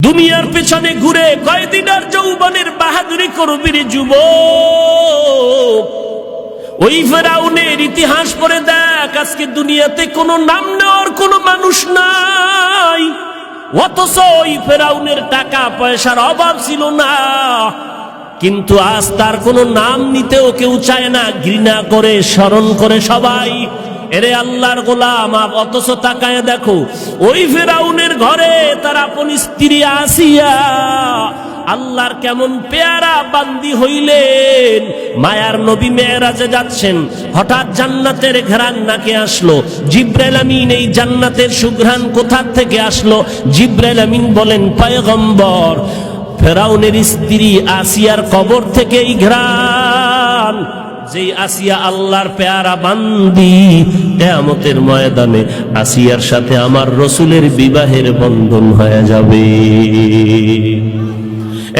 দুনিয়ার পেছনে ঘুরে কয়দিন আর যৌবনের বাহাদুরি করবি রে যুবক। ওই ফেরাউনের ইতিহাস পড়ে দেখ, আজকে দুনিয়াতে কোনো নাম নেওয়ার কোনো মানুষ নাই, অথচ ওই ফেরাউনের টাকা পয়সার অভাব ছিল না, কিন্তু আজ তার কোনো নাম নিতেও কেউ চায় না, ঘৃণা করে স্মরণ করে সবাই। এরে আল্লাহর গোলাম, অথচ তাকায় দেখো ওই ফেরাউনের ঘরে তার আপন স্ত্রী আসিয়া আল্লাহর কেমন পেয়ারা বান্দি হইলেন। মায়ার নবী মেরাজে যাচ্ছেন, হঠাৎ জান্নাতের ঘ্রাণ নাকে আসলো। জিবরাইল আমিন, এই জান্নাতের সুঘ্রাণ কোথা থেকে আসলো? জিবরাইল আমিন বলেন, পয়গম্বর ফেরাউনের স্ত্রী আসিয়ার কবর থেকে এই ঘ্রাণ। যেই আসিয়া আল্লাহর পেয়ারা বান্দি, কিয়ামতের ময়দানে আসিয়ার সাথে আমার রসুলের বিবাহের বন্ধন হয়ে যাবে।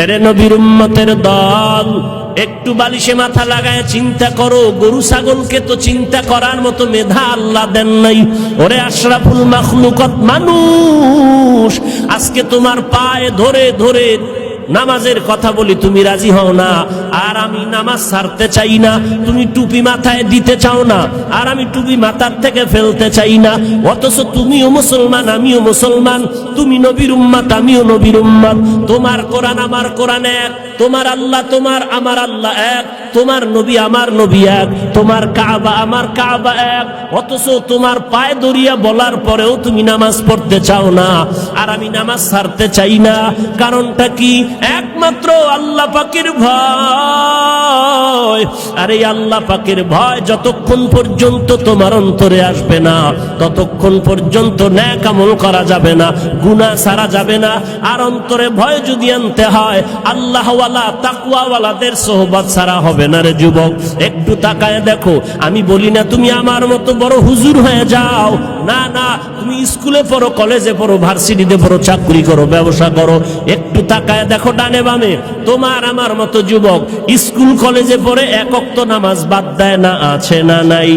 এরে নবীর উম্মতের দল, একটু বালিশে মাথা লাগায় চিন্তা করো। গরু ছাগলকে তো চিন্তা করার মতো মেধা আল্লাহ দেন নাই। ওরে আশরাফুল মাখলুকাত মানুষ, আজকে তোমার পায়ে ধরে ধরে নামাজের কথা বলি, তুমি রাজি হও না, আর আমি নামাজ ছাড়তে চাই না। তুমি টুপি মাথায় দিতে চাও না, আর আমি টুপি মাথার থেকে ফেলতে চাই না। অথচ তুমিও মুসলমান, আমিও মুসলমান, তুমি নবীর উম্মত, আমিও নবীর উম্মত। তোমার কোরআন আমার কোরআন এক, তোমার আল্লাহ তোমার আমার আল্লাহ এক, তোমার নবী আমার নবী এক, তোমার কাবা আমার কাবা এক। অথচ তোমার পায়ে দরিয়া বলার পরেও তুমি নামাজ পড়তে চাও না, আর আমি নামাজ ছাড়তে চাই না। কারণটা কি? একমাত্র আল্লাহ পাকের ভয়। আর এই আল্লাহ পাকের ভয় যতক্ষণ পর্যন্ত তোমার অন্তরে আসবে না, ততক্ষণ পর্যন্ত নেক আমল করা যাবে না, গুনাহ ছাড়া যাবে না। আর অন্তরে ভয় যদি আনতে হয়, আল্লাহওয়ালা তাকওয়াওয়ালাদের সোহবত ছাড়া হবে না রে যুবক। একটু তাকায় দেখো, আমি বলি না তুমি আমার মতো বড় হুজুর হয়ে যাও, না না, তুমি স্কুলে পড়ো, কলেজে পড়ো, ভার্সিটিতে পড়ো, চাকরি করো, ব্যবসা করো। একটু তাকায় দেখো ডানে বামে, তোমার আমার মতো যুবক স্কুল কলেজে পড়ে এক ওয়াক্ত নামাজ বাদ দেয় না, আছে না নাই?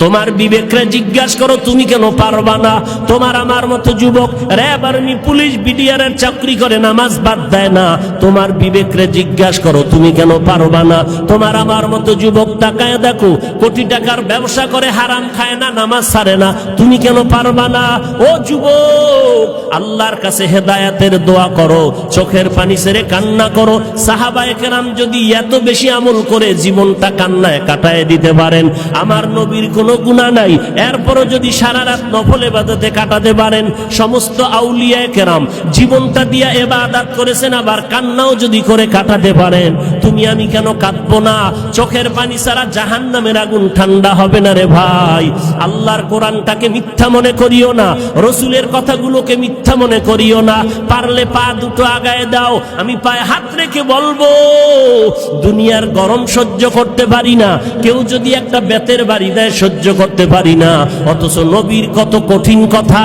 তোমার বিবেকরে জিজ্ঞাসা করো, তুমি কেন পারবা না? তোমার আমার মতো যুবক র্যাব, আর্মি, পুলিশ, বিডিআর এর চাকরি করে, নামাজ বাদ দেয় না। তোমার বিবেকরে জিজ্ঞাসা করো, তুমি কেন পারবা না? তোমার আমার মতো যুবক তাকায় দেখো, কোটি টাকার ব্যবসা করে, হারাম খায় না, নামাজ ছাড়ে না, তুমি কেন পারবা না? ও যুবক, আল্লাহর কাছে হেদায়েতের দোয়া করো, চোখের পানি ছেড়ে কান্না করো। সাহাবায়ে কেরাম যদি এত বেশি আমল করে জীবনটা কান্নায় কাটায় দিতে পারেন, আমার নবীর কোন গুনাহ নাই, এরপরও যদি সারা রাত নফল ইবাদতে কাটাতে পারেন, সমস্ত আউলিয়া কেরাম জীবনটা দিয়া ইবাদত করেছেন, আবার কান্নাও যদি করে কাটাতে পারেন, তুমি আমি কেন কাঁদবো না? চোখের পানি ছাড়া জাহান্নামের আগুন ঠান্ডা হবে না রে ভাই। আল্লাহর কোরআনটাকে মিথ্যা মনে করিও না, রসুলের কথাগুলোকে মিথ্যা মনে করিও না। পারলে পা দুটো আগায় দাও, আমি পায়ে হাত রেখে বলবো, দুনিয়ার গরম সহ্য করতে পারি না, কেউ যদি একটা বেতের বাড়ি দেয় সহ্য করতে পারি না। অথচ নবীর কত কঠিন কথা।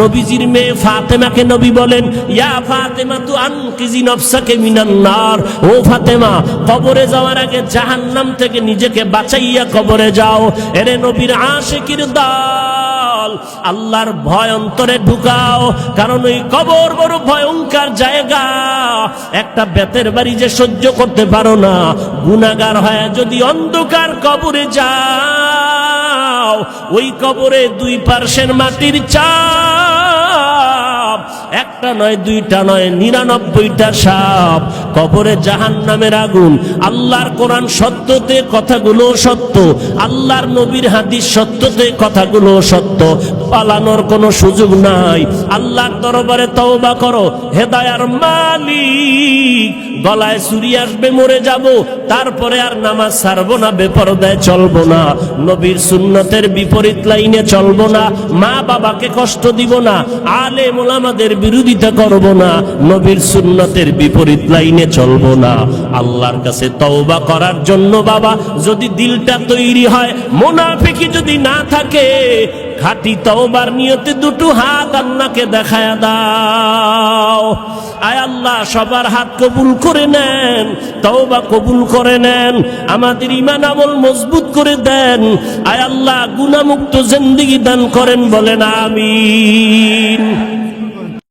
নবীজির মেয়ে ফাতেমাকে নবী বলেন, ইয়া ফাতেমা তু আনকিজি নফসাকে মিনান নার, ও ফাতেমা, কবরে যাওয়ার আগে জাহান্নাম থেকে নিজেকে বাঁচাইয়া কবরে যাও। এরে নবীর আশিকির দল, আল্লাহর ভয় অন্তরে ঢুকাও, কারণ ওই কবর বড় ভয়ঙ্কর জায়গা। একটা বেতের বাড়ি যে সহ্য করতে পারো না, গুনাহগার হয় যদি অন্ধকার কবরে যাও, ওই কবরে 2% মাটির চাপ, একটা নয়, দুইটা নয়, 99টা সাপ। কবরে জাহান্নামের আগুন। আল্লাহর কোরআন সত্যতে কথাগুলো সত্য, আল্লাহর নবীর হাদিস সত্যতে কথাগুলো সত্য, পালানোর কোনো সুযোগ নাই। আল্লাহর দরবারে তওবা করো, হেদায়ার মালিক, গলায় ছুরি আসবে, মরে যাব, তারপরে আর নামাজ ছাড়বো না, বেপরদায় চলবো না, নবীর সুন্নতের বিপরীত লাইনে চলবো না, মা বাবাকে কষ্ট দিব না, আলেম ওলামাদের বিরোধিতা করব না, নবীর সুন্নতের বিপরীত লাইনে চলবো না। আল্লাহর কাছে তওবা করার জন্য বাবা যদি দিলটা তৈরি হয়, মুনাফিকি যদি না থাকে, খাঁটি তওবার নিয়তে দুটো হাত আল্লাহকে দেখায়া দাও। আয় আল্লাহ সবার হাত কবুল করে নেন, তওবা কবুল করে নেন, আমাদের ঈমান আমল মজবুত করে দেন। আয় আল্লাহ গুনাহমুক্ত জিন্দেগি দান করেন, বলেন আমিন।